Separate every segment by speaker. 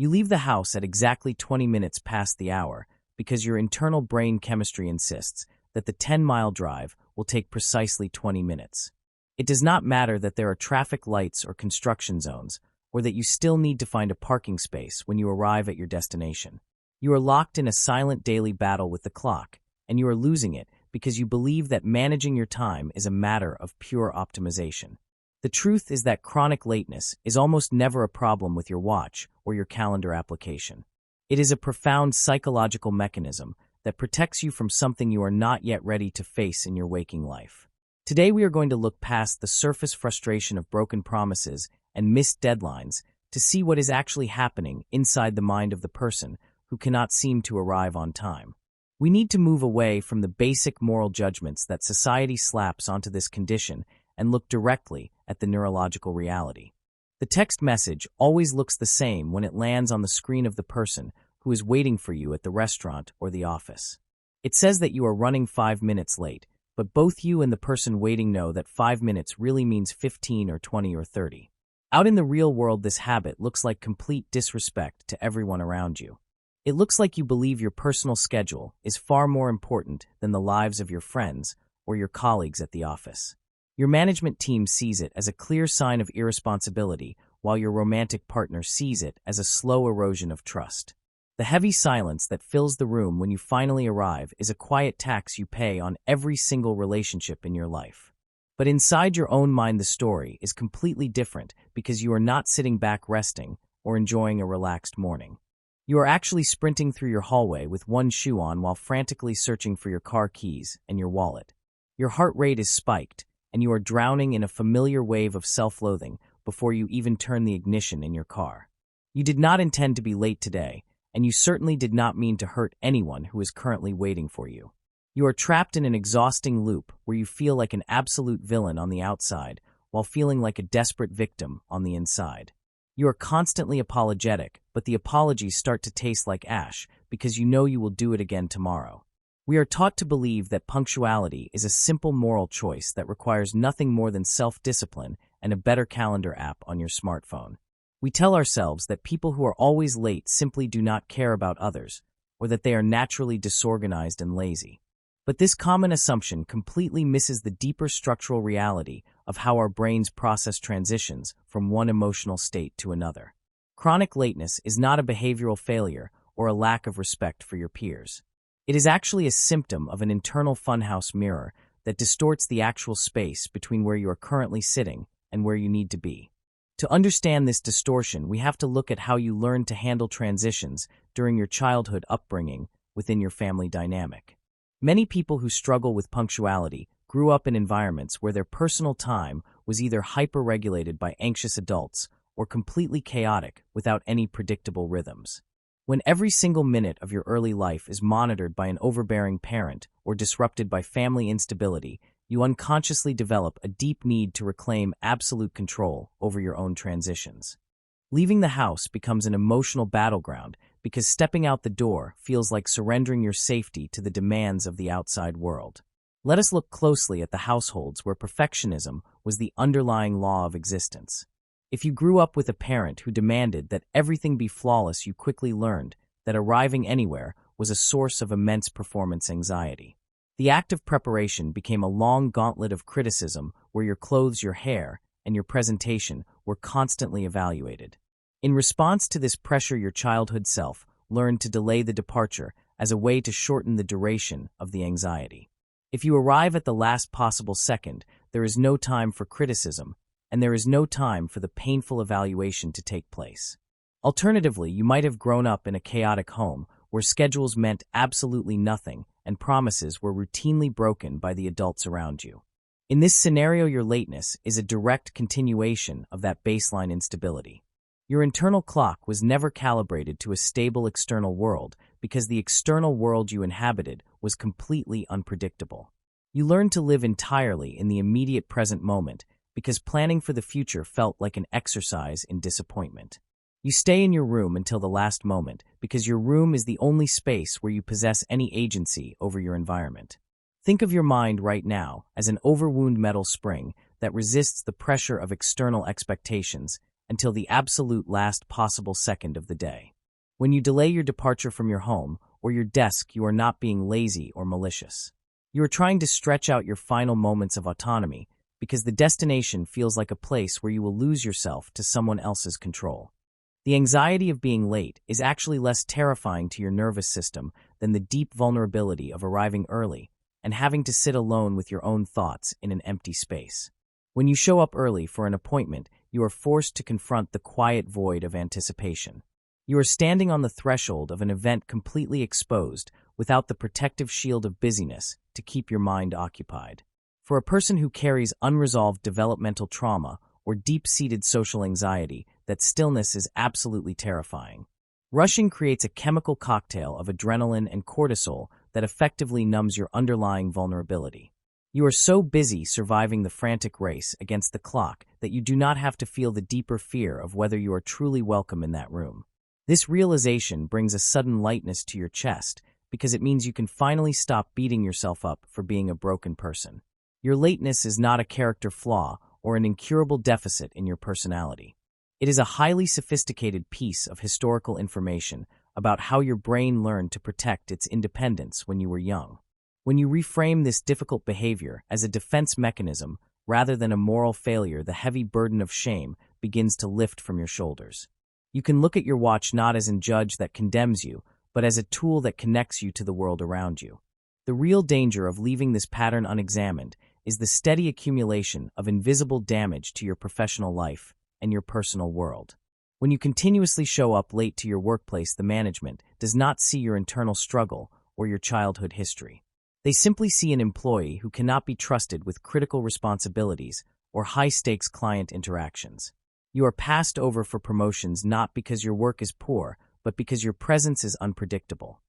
Speaker 1: You leave the house at exactly 20 minutes past the hour because your internal brain chemistry insists that the 10-mile drive will take precisely 20 minutes. It does not matter that there are traffic lights or construction zones, or that you still need to find a parking space when you arrive at your destination. You are locked in a silent daily battle with the clock, and you are losing it because you believe that managing your time is a matter of pure optimization. The truth is that chronic lateness is almost never a problem with your watch or your calendar application. It is a profound psychological mechanism that protects you from something you are not yet ready to face in your waking life. Today we are going to look past the surface frustration of broken promises and missed deadlines to see what is actually happening inside the mind of the person who cannot seem to arrive on time. We need to move away from the basic moral judgments that society slaps onto this condition and look directly at the neurological reality. The text message always looks the same when it lands on the screen of the person who is waiting for you at the restaurant or the office. It says that you are running 5 minutes late, but both you and the person waiting know that 5 minutes really means 15 or 20 or 30. Out in the real world, this habit looks like complete disrespect to everyone around you. It looks like you believe your personal schedule is far more important than the lives of your friends or your colleagues at the office. Your management team sees it as a clear sign of irresponsibility, while your romantic partner sees it as a slow erosion of trust. The heavy silence that fills the room when you finally arrive is a quiet tax you pay on every single relationship in your life. But inside your own mind, the story is completely different because you are not sitting back resting or enjoying a relaxed morning. You are actually sprinting through your hallway with one shoe on while frantically searching for your car keys and your wallet. Your heart rate is spiked, and you are drowning in a familiar wave of self-loathing before you even turn the ignition in your car. You did not intend to be late today, and you certainly did not mean to hurt anyone who is currently waiting for you. You are trapped in an exhausting loop where you feel like an absolute villain on the outside while feeling like a desperate victim on the inside. You are constantly apologetic, but the apologies start to taste like ash because you know you will do it again tomorrow. We are taught to believe that punctuality is a simple moral choice that requires nothing more than self-discipline and a better calendar app on your smartphone. We tell ourselves that people who are always late simply do not care about others, or that they are naturally disorganized and lazy. But this common assumption completely misses the deeper structural reality of how our brains process transitions from one emotional state to another. Chronic lateness is not a behavioral failure or a lack of respect for your peers. It is actually a symptom of an internal funhouse mirror that distorts the actual space between where you are currently sitting and where you need to be. To understand this distortion, we have to look at how you learned to handle transitions during your childhood upbringing within your family dynamic. Many people who struggle with punctuality grew up in environments where their personal time was either hyper-regulated by anxious adults or completely chaotic without any predictable rhythms. When every single minute of your early life is monitored by an overbearing parent or disrupted by family instability, you unconsciously develop a deep need to reclaim absolute control over your own transitions. Leaving the house becomes an emotional battleground because stepping out the door feels like surrendering your safety to the demands of the outside world. Let us look closely at the households where perfectionism was the underlying law of existence. If you grew up with a parent who demanded that everything be flawless, you quickly learned that arriving anywhere was a source of immense performance anxiety. The act of preparation became a long gauntlet of criticism where your clothes, your hair, and your presentation were constantly evaluated. In response to this pressure, your childhood self learned to delay the departure as a way to shorten the duration of the anxiety. If you arrive at the last possible second, there is no time for criticism, and there is no time for the painful evaluation to take place. Alternatively, you might have grown up in a chaotic home where schedules meant absolutely nothing and promises were routinely broken by the adults around you. In this scenario, your lateness is a direct continuation of that baseline instability. Your internal clock was never calibrated to a stable external world because the external world you inhabited was completely unpredictable. You learned to live entirely in the immediate present moment because planning for the future felt like an exercise in disappointment. You stay in your room until the last moment because your room is the only space where you possess any agency over your environment. Think of your mind right now as an overwound metal spring that resists the pressure of external expectations until the absolute last possible second of the day. When you delay your departure from your home or your desk, you are not being lazy or malicious. You are trying to stretch out your final moments of autonomy because the destination feels like a place where you will lose yourself to someone else's control. The anxiety of being late is actually less terrifying to your nervous system than the deep vulnerability of arriving early and having to sit alone with your own thoughts in an empty space. When you show up early for an appointment, you are forced to confront the quiet void of anticipation. You are standing on the threshold of an event completely exposed without the protective shield of busyness to keep your mind occupied. For a person who carries unresolved developmental trauma or deep-seated social anxiety, that stillness is absolutely terrifying. Rushing creates a chemical cocktail of adrenaline and cortisol that effectively numbs your underlying vulnerability. You are so busy surviving the frantic race against the clock that you do not have to feel the deeper fear of whether you are truly welcome in that room. This realization brings a sudden lightness to your chest because it means you can finally stop beating yourself up for being a broken person. Your lateness is not a character flaw or an incurable deficit in your personality. It is a highly sophisticated piece of historical information about how your brain learned to protect its independence when you were young. When you reframe this difficult behavior as a defense mechanism rather than a moral failure, the heavy burden of shame begins to lift from your shoulders. You can look at your watch not as a judge that condemns you, but as a tool that connects you to the world around you. The real danger of leaving this pattern unexamined is the steady accumulation of invisible damage to your professional life and your personal world. When you continuously show up late to your workplace, the management does not see your internal struggle or your childhood history. They simply see an employee who cannot be trusted with critical responsibilities or high-stakes client interactions. You are passed over for promotions not because your work is poor, but because your presence is unpredictable.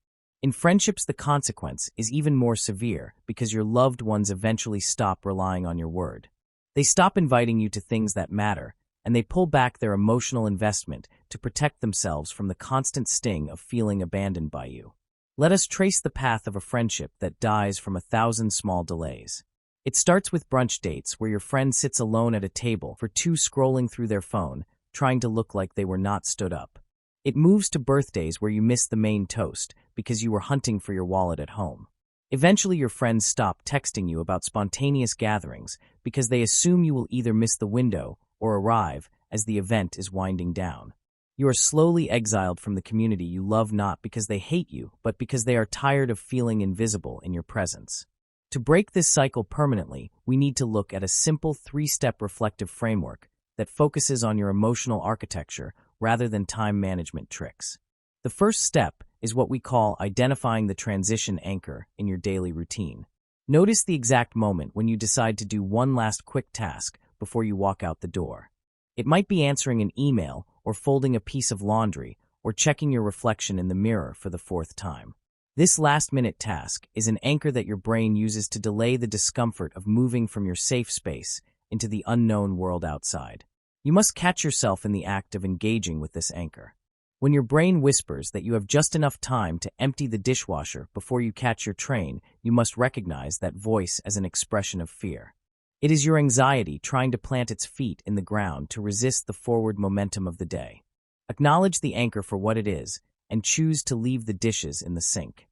Speaker 1: In friendships, the consequence is even more severe because your loved ones eventually stop relying on your word. They stop inviting you to things that matter, and they pull back their emotional investment to protect themselves from the constant sting of feeling abandoned by you. Let us trace the path of a friendship that dies from 1,000 small delays. It starts with brunch dates where your friend sits alone at a table for two, scrolling through their phone, trying to look like they were not stood up. It moves to birthdays where you miss the main toast because you were hunting for your wallet at home. Eventually, your friends stop texting you about spontaneous gatherings because they assume you will either miss the window or arrive as the event is winding down. You are slowly exiled from the community you love, not because they hate you, but because they are tired of feeling invisible in your presence. To break this cycle permanently, we need to look at a simple 3-step reflective framework that focuses on your emotional architecture rather than time management tricks. The first step is what we call identifying the transition anchor in your daily routine. Notice the exact moment when you decide to do one last quick task before you walk out the door. It might be answering an email or folding a piece of laundry or checking your reflection in the mirror for the 4th time. This last-minute task is an anchor that your brain uses to delay the discomfort of moving from your safe space into the unknown world outside. You must catch yourself in the act of engaging with this anchor. When your brain whispers that you have just enough time to empty the dishwasher before you catch your train, you must recognize that voice as an expression of fear. It is your anxiety trying to plant its feet in the ground to resist the forward momentum of the day. Acknowledge the anchor for what it is and choose to leave the dishes in the sink.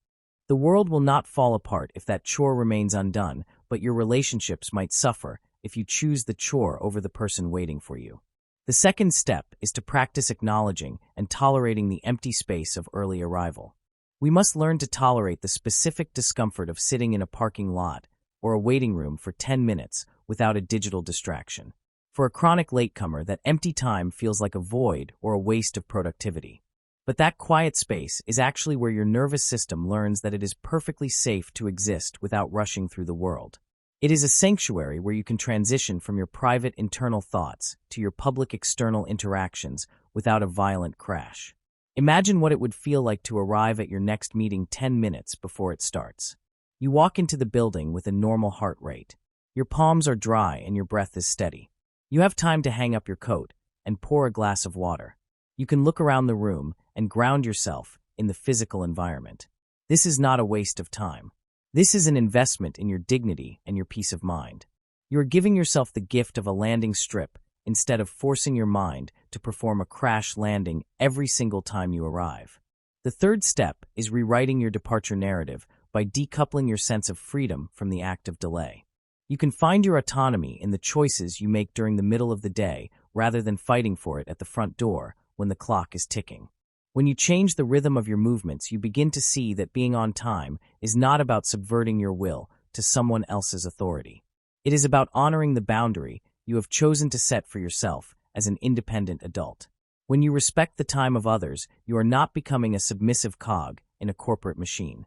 Speaker 1: The world will not fall apart if that chore remains undone, but your relationships might suffer if you choose the chore over the person waiting for you. The second step is to practice acknowledging and tolerating the empty space of early arrival. We must learn to tolerate the specific discomfort of sitting in a parking lot or a waiting room for 10 minutes without a digital distraction. For a chronic latecomer, that empty time feels like a void or a waste of productivity. But that quiet space is actually where your nervous system learns that it is perfectly safe to exist without rushing through the world. It is a sanctuary where you can transition from your private internal thoughts to your public external interactions without a violent crash. Imagine what it would feel like to arrive at your next meeting 10 minutes before it starts. You walk into the building with a normal heart rate. Your palms are dry and your breath is steady. You have time to hang up your coat and pour a glass of water. You can look around the room and ground yourself in the physical environment. This is not a waste of time. This is an investment in your dignity and your peace of mind. You are giving yourself the gift of a landing strip instead of forcing your mind to perform a crash landing every single time you arrive. The third step is rewriting your departure narrative by decoupling your sense of freedom from the act of delay. You can find your autonomy in the choices you make during the middle of the day rather than fighting for it at the front door when the clock is ticking. When you change the rhythm of your movements, you begin to see that being on time is not about subverting your will to someone else's authority. It is about honoring the boundary you have chosen to set for yourself as an independent adult. When you respect the time of others, you are not becoming a submissive cog in a corporate machine.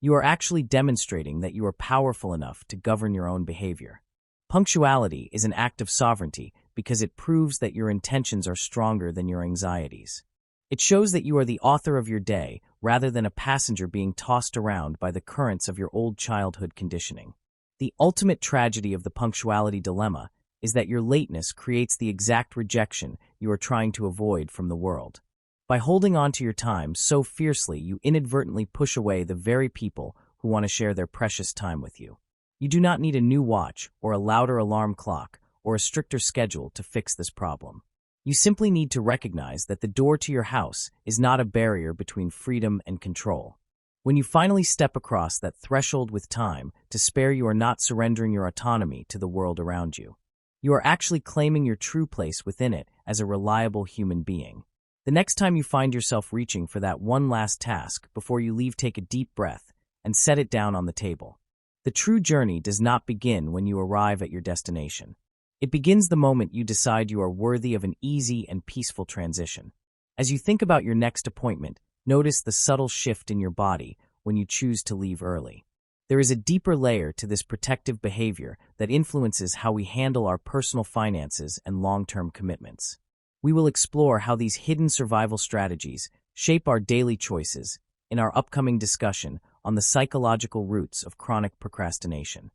Speaker 1: You are actually demonstrating that you are powerful enough to govern your own behavior. Punctuality is an act of sovereignty because it proves that your intentions are stronger than your anxieties. It shows that you are the author of your day rather than a passenger being tossed around by the currents of your old childhood conditioning. The ultimate tragedy of the punctuality dilemma is that your lateness creates the exact rejection you are trying to avoid from the world. By holding on to your time so fiercely, you inadvertently push away the very people who want to share their precious time with you. You do not need a new watch or a louder alarm clock or a stricter schedule to fix this problem. You simply need to recognize that the door to your house is not a barrier between freedom and control. When you finally step across that threshold with time to spare, you are not surrendering your autonomy to the world around you. You are actually claiming your true place within it as a reliable human being. The next time you find yourself reaching for that one last task before you leave, take a deep breath and set it down on the table. The true journey does not begin when you arrive at your destination. It begins the moment you decide you are worthy of an easy and peaceful transition. As you think about your next appointment, notice the subtle shift in your body when you choose to leave early. There is a deeper layer to this protective behavior that influences how we handle our personal finances and long-term commitments. We will explore how these hidden survival strategies shape our daily choices in our upcoming discussion on the psychological roots of chronic procrastination.